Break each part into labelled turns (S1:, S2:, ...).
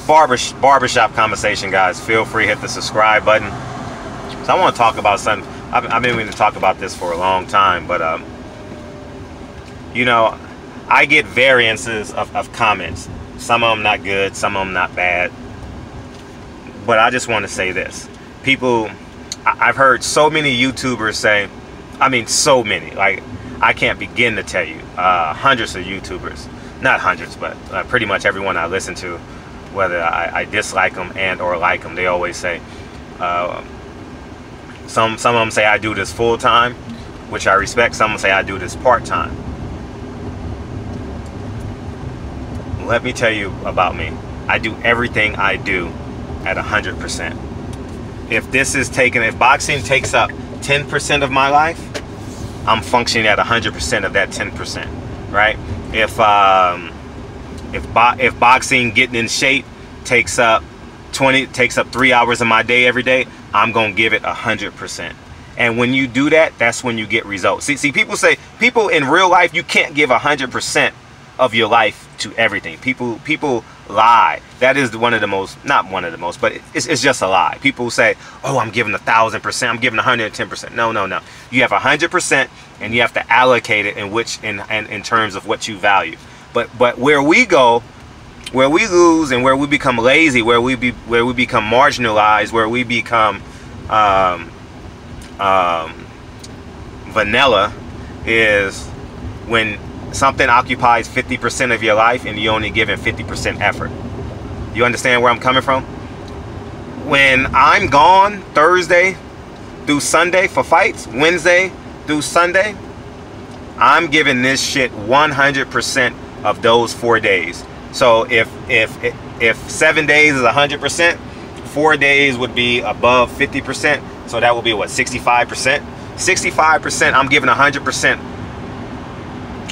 S1: barbershop conversation, guys. Feel free, hit the subscribe button. So I want to talk about something. I've been meaning to talk about this for a long time, but you know, I get variances of comments. Some of them not good, some of them not bad. But I just want to say this. People, I've heard so many YouTubers say, I mean, so many, like, I can't begin to tell you, hundreds of YouTubers, not hundreds, but pretty much everyone I listen to, whether I dislike them and or like them, they always say, some of them say I do this full time, which I respect. Some say I do this part time. Let me tell you about me. I do everything I do at 100%. If boxing takes up 10% of my life, I'm functioning at 100% of that 10%, right? If boxing, getting in shape takes up 3 hours of my day every day, I'm gonna give it 100%. And when you do that, that's when you get results. See, people in real life, you can't give 100% of your life to everything. People lie. That is one of the most, not one of the most, but it's just a lie. People say, oh, I'm giving 1,000%, I'm giving 110%. No. You have 100%, and you have to allocate it in terms of what you value. But where we go, where we lose, and where we become lazy, where we become marginalized, where we become vanilla, is when something occupies 50% of your life and you're only giving 50% effort. You understand where I'm coming from? When I'm gone Thursday through Sunday for fights, Wednesday through Sunday, I'm giving this shit 100% of those 4 days. So if 7 days is 100%, 4 days would be above 50%. So that will be what, 65%? 65%, I'm giving 100%.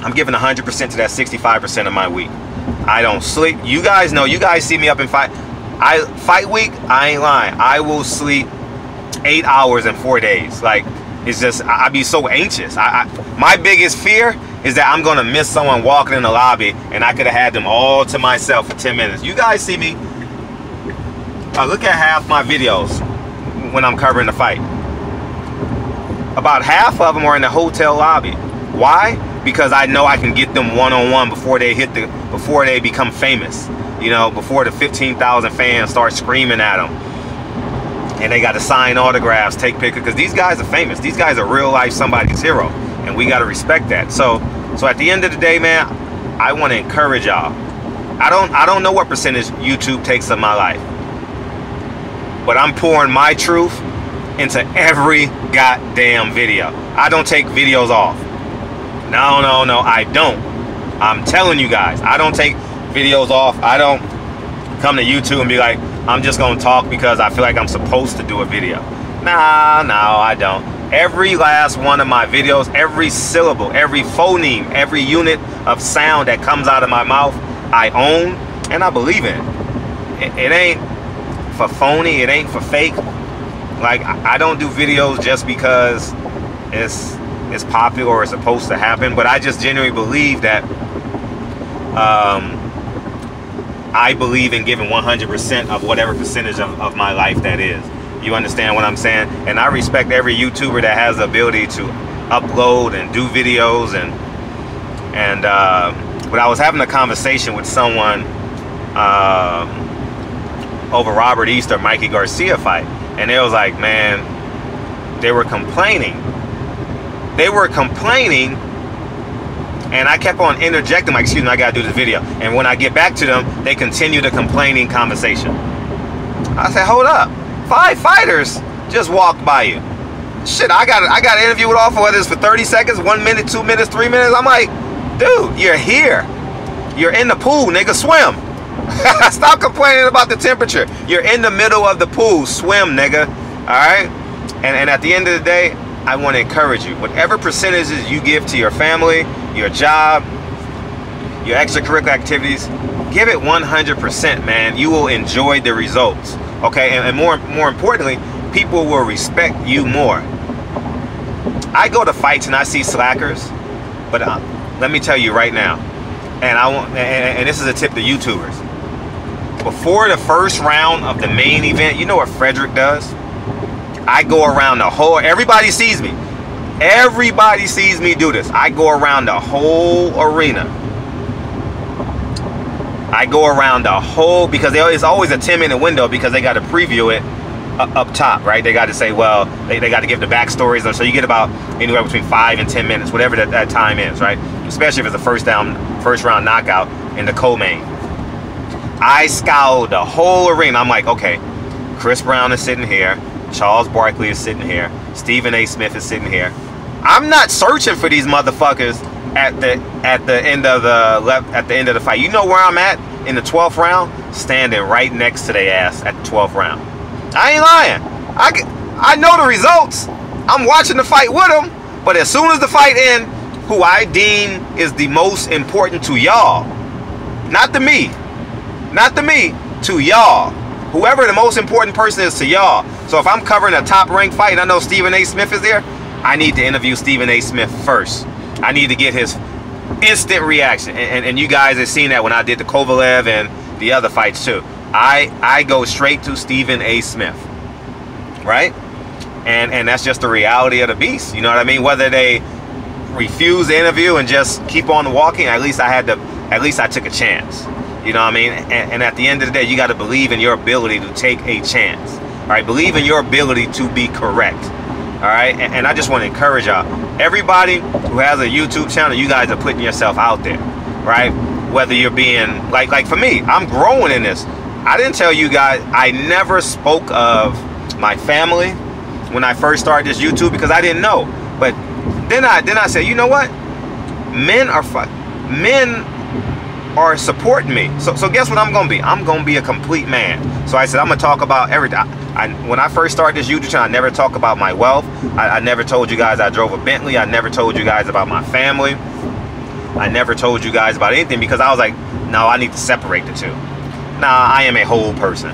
S1: I'm giving 100% to that 65% of my week. I don't sleep. You guys know, you guys see me up in fight week, I ain't lying. I will sleep 8 hours in 4 days. Like, it's just, I be so anxious. My biggest fear is that I'm gonna miss someone walking in the lobby and I could have had them all to myself for 10 minutes. You guys see me, look at half my videos when I'm covering the fight. About half of them are in the hotel lobby. Why? Because I know I can get them one-on-one before they become famous. You know, before the 15,000 fans start screaming at them. And they got to sign autographs, take pictures, because these guys are famous. These guys are real life somebody's hero. And we got to respect that. So at the end of the day, man, I want to encourage y'all. I don't know what percentage YouTube takes of my life. But I'm pouring my truth into every goddamn video. I don't take videos off. No, I don't. I'm telling you guys, I don't take videos off. I don't come to YouTube and be like, I'm just gonna talk because I feel like I'm supposed to do a video. No, I don't. Every last one of my videos, every syllable, every phoneme, every unit of sound that comes out of my mouth, I own and I believe in. It ain't for phony, it ain't for fake. Like, I don't do videos just because it's popular or it's supposed to happen, but I just genuinely believe that I believe in giving 100% of whatever percentage of my life that is. You understand what I'm saying? And I respect every YouTuber that has the ability to upload and do videos. But I was having a conversation with someone over Robert Easter, Mikey Garcia fight, and they was like, man, they were complaining. And I kept on interjecting, like, excuse me, I gotta do this video. And when I get back to them, they continue the complaining conversation. I said, hold up, 5 fighters just walked by you. Shit, I got an interview with all, whether it's for 30 seconds, 1 minute, 2 minutes, 3 minutes. I'm like, dude, you're here. You're in the pool, nigga, swim. Stop complaining about the temperature. You're in the middle of the pool, swim, nigga. All right? And at the end of the day, I want to encourage you. Whatever percentages you give to your family, your job, your extracurricular activities, give it 100%, man. You will enjoy the results. Okay? And more importantly, people will respect you more. I go to fights and I see slackers, but let me tell you right now, and this is a tip to YouTubers. before the first round of the main event, you know what Frederick does? I go around the whole, everybody sees me. Everybody sees me do this. I go around the whole arena. I go around the whole, because it's always a 10-minute window because they got to preview it up top, right? They got to say, well, they got to give the backstories. So you get about anywhere between 5 and 10 minutes, whatever that time is, right? Especially if it's a first round knockout in the co-main. I scoured the whole arena. I'm like, okay, Chris Brown is sitting here. Charles Barkley is sitting here. Stephen A. Smith is sitting here. I'm not searching for these motherfuckers at the end of the fight. You know where I'm at in the 12th round? Standing right next to their ass at the 12th round. I ain't lying. I know the results. I'm watching the fight with them. But as soon as the fight ends, who I deem is the most important to y'all, not to me, to y'all, whoever the most important person is to y'all. So if I'm covering a top-ranked fight and I know Stephen A. Smith is there, I need to interview Stephen A. Smith first. I need to get his instant reaction. And you guys have seen that when I did the Kovalev and the other fights too. I go straight to Stephen A. Smith, right? And that's just the reality of the beast. You know what I mean? Whether they refuse the interview and just keep on walking, at least I took a chance. You know what I mean? And at the end of the day, you got to believe in your ability to take a chance. All right? Believe in your ability to be correct. All right? And I just want to encourage y'all. Everybody who has a YouTube channel, you guys are putting yourself out there. Right? Whether you're being, like for me, I'm growing in this. I didn't tell you guys, I never spoke of my family when I first started this YouTube because I didn't know. But then I said, you know what? Men are supporting me. So guess what I'm gonna be? I'm gonna be a complete man. So I said I'm gonna talk about everything. When I first started this YouTube channel, I never talked about my wealth. I never told you guys I drove a Bentley. I never told you guys about my family. I never told you guys about anything because I was like, no, I need to separate the two. Nah, I am a whole person.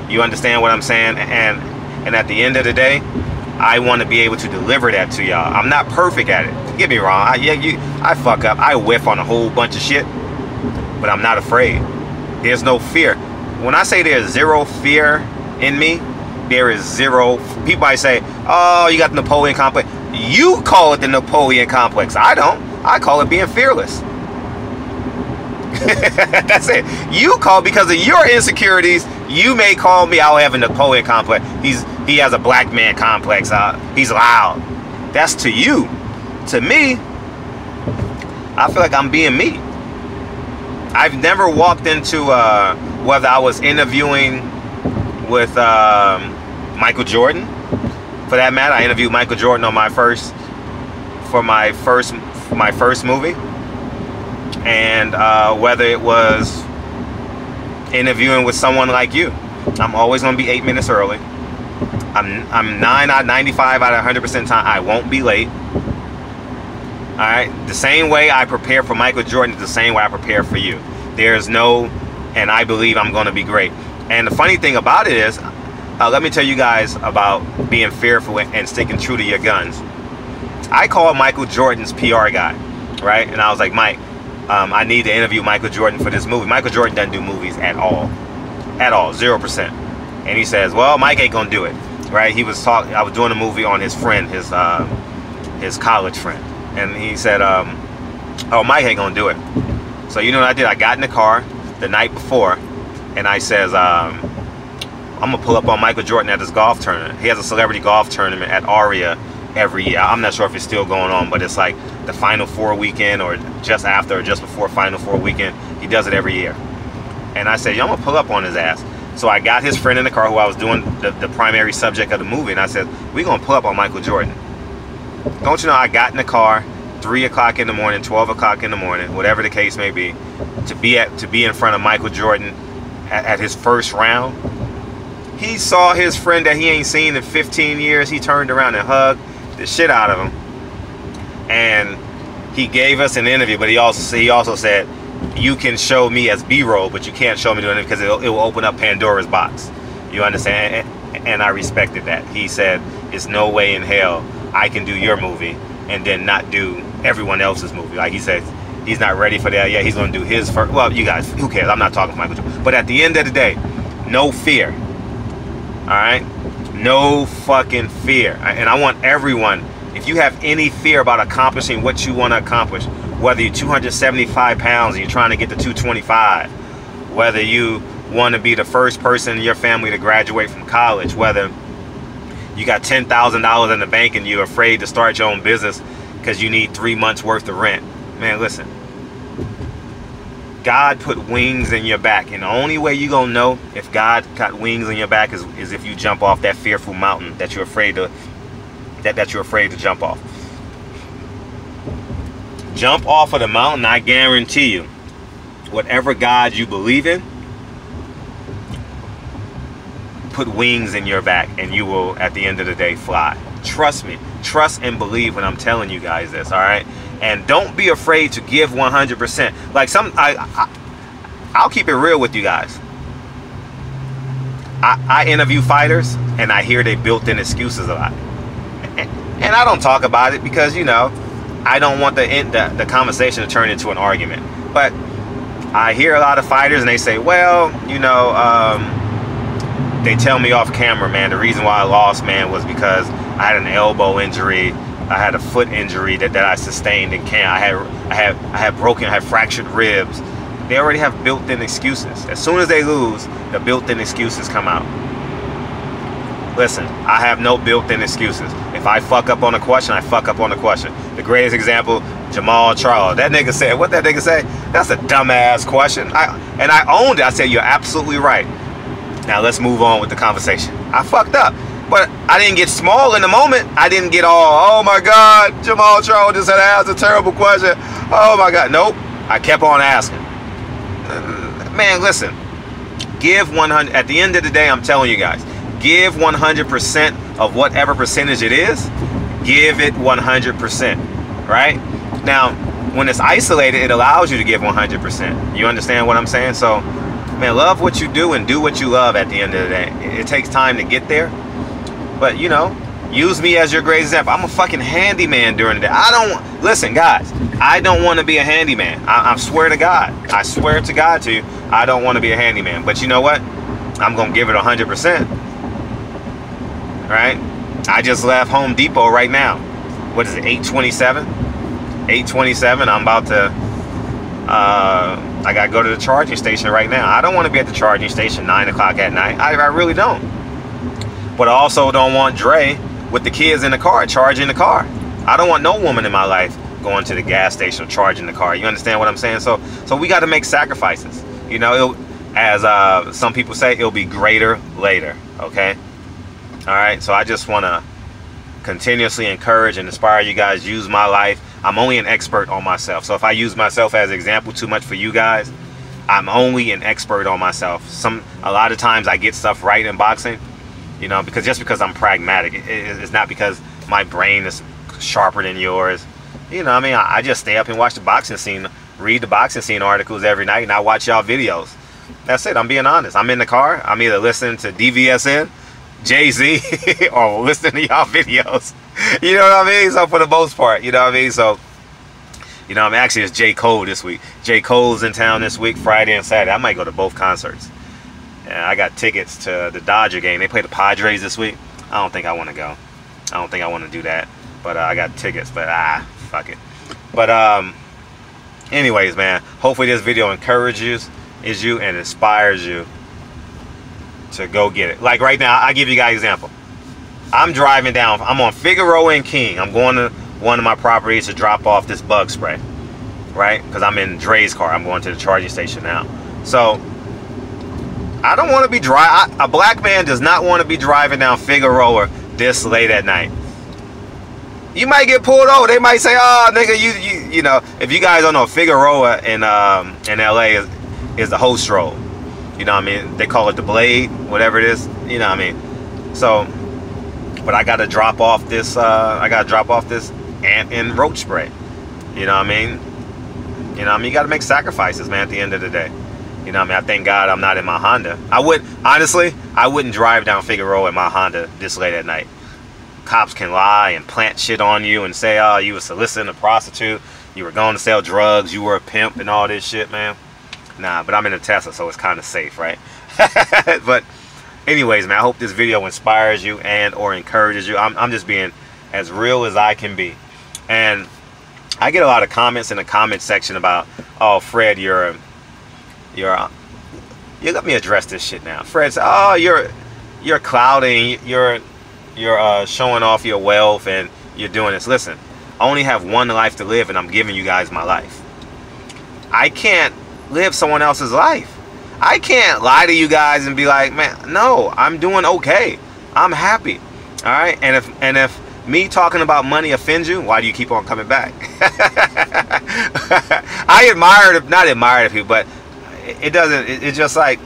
S1: You understand what I'm saying? And at the end of the day, I want to be able to deliver that to y'all. I'm not perfect at it. Don't get me wrong. I fuck up. I whiff on a whole bunch of shit. But I'm not afraid. There's no fear. When I say there's zero fear in me, there is zero. People might say, oh, you got the Napoleon complex. You call it the Napoleon complex. I don't. I call it being fearless. That's it. You call, because of your insecurities, you may call me, I'll have a Napoleon complex. He has a black man complex. He's loud. That's to you. To me, I feel like I'm being me. I've never walked into, whether I was interviewing with Michael Jordan, for that matter. I interviewed Michael Jordan on my first movie, and whether it was interviewing with someone like you, I'm always going to be 8 minutes early. I'm 95 out of 100% time. I won't be late. All right, the same way I prepare for Michael Jordan is the same way I prepare for you. There's no, and I believe I'm going to be great. And the funny thing about it is, let me tell you guys about being fearful and sticking true to your guns. I called Michael Jordan's PR guy, right? And I was like, Mike, I need to interview Michael Jordan for this movie. Michael Jordan doesn't do movies at all, 0%. And he says, well, Mike ain't gonna do it, right? I was doing a movie on his friend, his college friend. And he said, oh, Mike ain't gonna do it. So you know what I did? I got in the car the night before, and I says, I'm gonna pull up on Michael Jordan at his golf tournament. He has a celebrity golf tournament at Aria every year. I'm not sure if it's still going on, but it's like the Final Four weekend, or just after, or just before Final Four weekend. He does it every year. And I said, yo, I'm gonna pull up on his ass. So I got his friend in the car, who I was doing the primary subject of the movie, and I said, we're gonna pull up on Michael Jordan. Don't you know, I got in the car 3 o'clock in the morning, 12 o'clock in the morning, whatever the case may be, to be in front of Michael Jordan at his first round. He saw his friend that he ain't seen in 15 years. He turned around and hugged the shit out of him. And he gave us an interview, but he also said, you can show me as B-roll, but you can't show me doing it because it will open up Pandora's box. You understand? And I respected that. He said, it's no way in hell I can do your movie and then not do everyone else's movie. Like he said, He's not ready for that yet. He's going to do his first. Well, you guys, who cares? I'm not talking to Michael Jordan. But at the end of the day, no fear. All right? No fucking fear. And I want everyone, if you have any fear about accomplishing what you want to accomplish, whether you're 275 pounds and you're trying to get to 225, whether you want to be the first person in your family to graduate from college, whether you got $10,000 in the bank and you're afraid to start your own business because you need 3 months worth of rent. Man, listen. God put wings in your back, and the only way you're going to know if God got wings in your back is if you jump off that fearful mountain that you're afraid to jump off. Jump off of the mountain. I guarantee you, whatever God you believe in, put wings in your back, and you will, at the end of the day, fly. Trust me. Trust and believe when I'm telling you guys this, all right? And don't be afraid to give 100%. Like I'll keep it real with you guys. I interview fighters, and I hear they built-in excuses a lot. And I don't talk about it because, you know, I don't want the conversation to turn into an argument. But I hear a lot of fighters, and they say, well, you know, they tell me off camera, man, the reason why I lost, man, was because I had an elbow injury. I had a foot injury that I sustained in camp. I had fractured ribs. They already have built-in excuses. As soon as they lose, the built-in excuses come out. Listen, I have no built-in excuses. If I fuck up on a question, I fuck up on a question. The greatest example, Jermall Charlo. That nigga said, what that nigga say? That's a dumbass question. And I owned it. I said, you're absolutely right. Now let's move on with the conversation. I fucked up. But I didn't get small in the moment. I didn't get all, oh my God, Jermall Charlo just asked a terrible question. Oh my God. Nope. I kept on asking. Man, listen. Give 100. At the end of the day, I'm telling you guys, give 100% of whatever percentage it is. Give it 100%. Right? Now, when it's isolated, it allows you to give 100%. You understand what I'm saying? So, man, love what you do and do what you love at the end of the day. It takes time to get there. But, you know, use me as your great example. I'm a fucking handyman during the day. Listen, guys, I don't want to be a handyman. I swear to God. I swear to God to you, I don't want to be a handyman. But you know what? I'm going to give it 100%. Right? I just left Home Depot right now. What is it, 8:27? 8:27. I'm about to, I got to go to the charging station right now. I don't want to be at the charging station 9 o'clock at night. I really don't. But I also don't want Dre with the kids in the car, charging the car. I don't want no woman in my life going to the gas station or charging the car. You understand what I'm saying? So we got to make sacrifices. You know, as some people say, it'll be greater later. Okay? All right? So I just want to continuously encourage and inspire you guys. Use my life. I'm only an expert on myself. So if I use myself as an example too much for you guys, I'm only an expert on myself. A lot of times I get stuff right in boxing. You know, because I'm pragmatic. It's not because my brain is sharper than yours. You know, I mean, I just stay up and watch the boxing scene, read the boxing scene articles every night, and I watch y'all videos. That's it. I'm being honest. I'm in the car. I'm either listening to DVSN, Jay-Z, or listening to y'all videos. You know what I mean? So for the most part, you know what I mean? So, you know, actually it's J. Cole this week. J. Cole's in town this week, Friday and Saturday. I might go to both concerts. I got tickets to the Dodger game. They play the Padres this week. I don't think I want to go. I don't think I want to do that. But I got tickets. But fuck it. But anyways, man. Hopefully this video encourages you and inspires you to go get it. Like right now, I give you guys an example. I'm driving down. I'm on Figueroa and King. I'm going to one of my properties to drop off this bug spray. Right? Because I'm in Dre's car. I'm going to the charging station now. So I don't want to be driving. A black man does not want to be driving down Figueroa this late at night. You might get pulled over. They might say, "Oh, nigga, you know." If you guys don't know, Figueroa in LA is the host road. You know what I mean? They call it the Blade, whatever it is. You know what I mean? So, but I got to drop off this. Ant and roach spray. You know what I mean? You know what I mean? You got to make sacrifices, man. At the end of the day. You know what I mean? I thank God I'm not in my Honda. Honestly, I wouldn't drive down Figueroa in my Honda this late at night. Cops can lie and plant shit on you and say, oh, you were soliciting a prostitute. You were going to sell drugs. You were a pimp and all this shit, man. Nah, but I'm in a Tesla, so it's kind of safe, right? But anyways, man, I hope this video inspires you and or encourages you. I'm just being as real as I can be. And I get a lot of comments in the comment section about, oh, Fred, you let me address this shit now. Fred said, oh, you're clouding, you're showing off your wealth and you're doing this. Listen, I only have one life to live, and I'm giving you guys my life. I can't live someone else's life. I can't lie to you guys and be like, man, no, I'm doing okay. I'm happy. All right. And if me talking about money offends you, why do you keep on coming back? I not admire the people, but it doesn't. It's just like,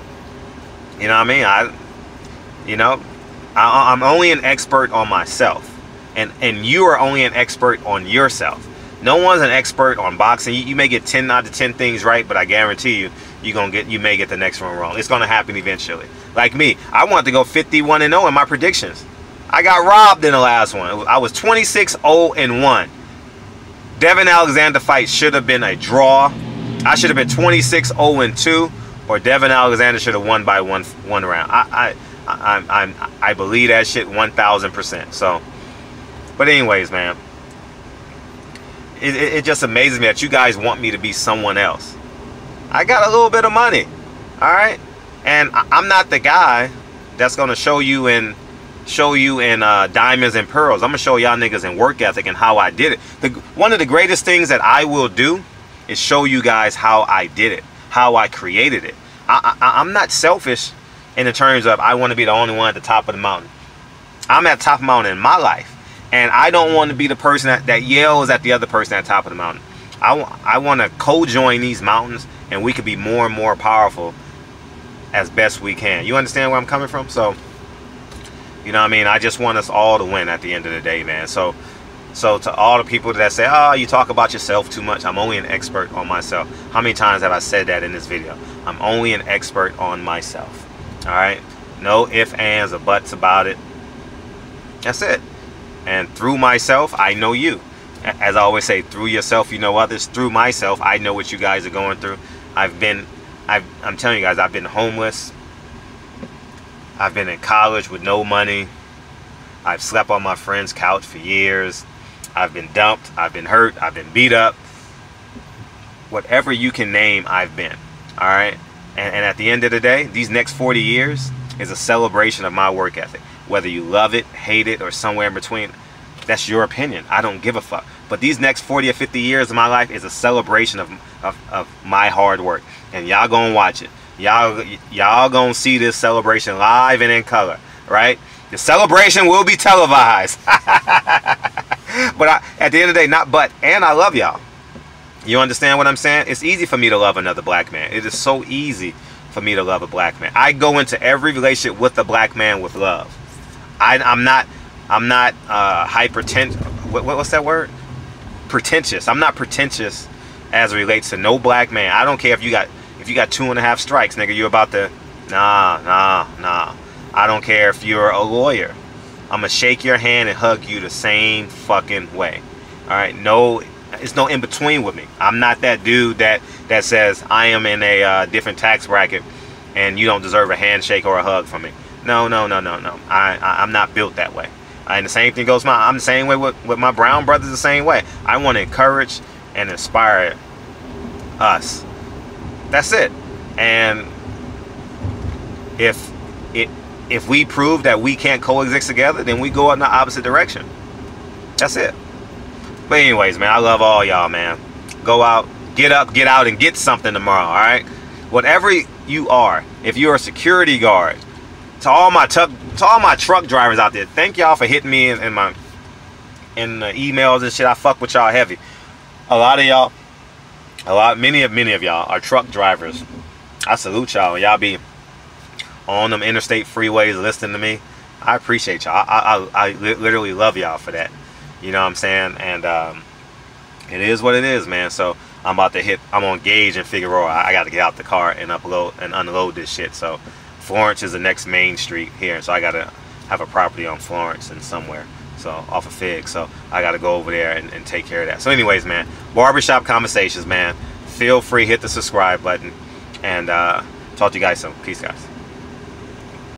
S1: you know what I mean? I'm only an expert on myself, and you are only an expert on yourself. No one's an expert on boxing. You may get 10 out of 10 things right, but I guarantee you, you may get the next one wrong. It's gonna happen eventually. Like me, I wanted to go 51-0 in my predictions. I got robbed in the last one. I was 26-0-1. Devin Alexander fight should have been a draw. I should have been 26-0-2, or Devin Alexander should have won by one round. I believe that shit 1000%. So, but anyways, man, it just amazes me that you guys want me to be someone else. I got a little bit of money, all right, and I'm not the guy that's gonna show you in diamonds and pearls. I'm gonna show y'all niggas in work ethic and how I did it. One of the greatest things that I will do is show you guys how I did it, how I created it. I'm not selfish in the terms of I want to be the only one at the top of the mountain. I'm at the top of the mountain in my life, and I don't want to be the person that yells at the other person at the top of the mountain. I want to co-join these mountains, and we could be more and more powerful as best we can. You understand where I'm coming from? So, you know what I mean? I just want us all to win at the end of the day, man. So to all the people that say, oh, you talk about yourself too much, I'm only an expert on myself. How many times have I said that in this video? I'm only an expert on myself. All right? No ifs, ands, or buts about it. That's it. And through myself, I know you. As I always say, through yourself, you know others. Through myself, I know what you guys are going through. I'm telling you guys, I've been homeless. I've been in college with no money. I've slept on my friend's couch for years. I've been dumped. I've been hurt. I've been beat up. Whatever you can name, I've been. All right? And at the end of the day, these next 40 years is a celebration of my work ethic. Whether you love it, hate it, or somewhere in between, that's your opinion. I don't give a fuck. But these next 40 or 50 years of my life is a celebration of my hard work. And y'all gonna watch it. Y'all gonna see this celebration live and in color, right? The celebration will be televised. But at the end of the day, and I love y'all. You understand what I'm saying? It's easy for me to love another black man. It is so easy for me to love a black man. I go into every relationship with a black man with love. I'm not what's that word? Pretentious. I'm not pretentious as it relates to no black man. I don't care if you got 2.5 strikes, nigga. You about to nah. I don't care if you're a lawyer. I'm gonna shake your hand and hug you the same fucking way. All right, no, it's no in between with me. I'm not that dude that says I am in a different tax bracket and you don't deserve a handshake or a hug from me. No. I'm not built that way. And the same thing goes I'm the same way with my brown brothers. The same way. I want to encourage and inspire us. That's it. And if we prove that we can't coexist together, then we go in the opposite direction. That's it. But anyways, man, I love all y'all, man. Go out, get up, get out, and get something tomorrow, all right? Whatever you are, if you're a security guard, to all my truck drivers out there, thank y'all for hitting me in the emails and shit. I fuck with y'all heavy. A lot of y'all, many of y'all are truck drivers. I salute y'all. Y'all be on them interstate freeways listening to me. I appreciate y'all. I literally love y'all for that. You know what I'm saying? And it is what it is, man. So I'm on Gage and Figueroa. I got to get out the car and unload this shit. So Florence is the next main street here, so I got to have a property on Florence and somewhere. So off of Fig. So I got to go over there and take care of that. So anyways, man, Barbershop Conversations, man. Feel free, hit the subscribe button, and talk to you guys soon. Peace, guys.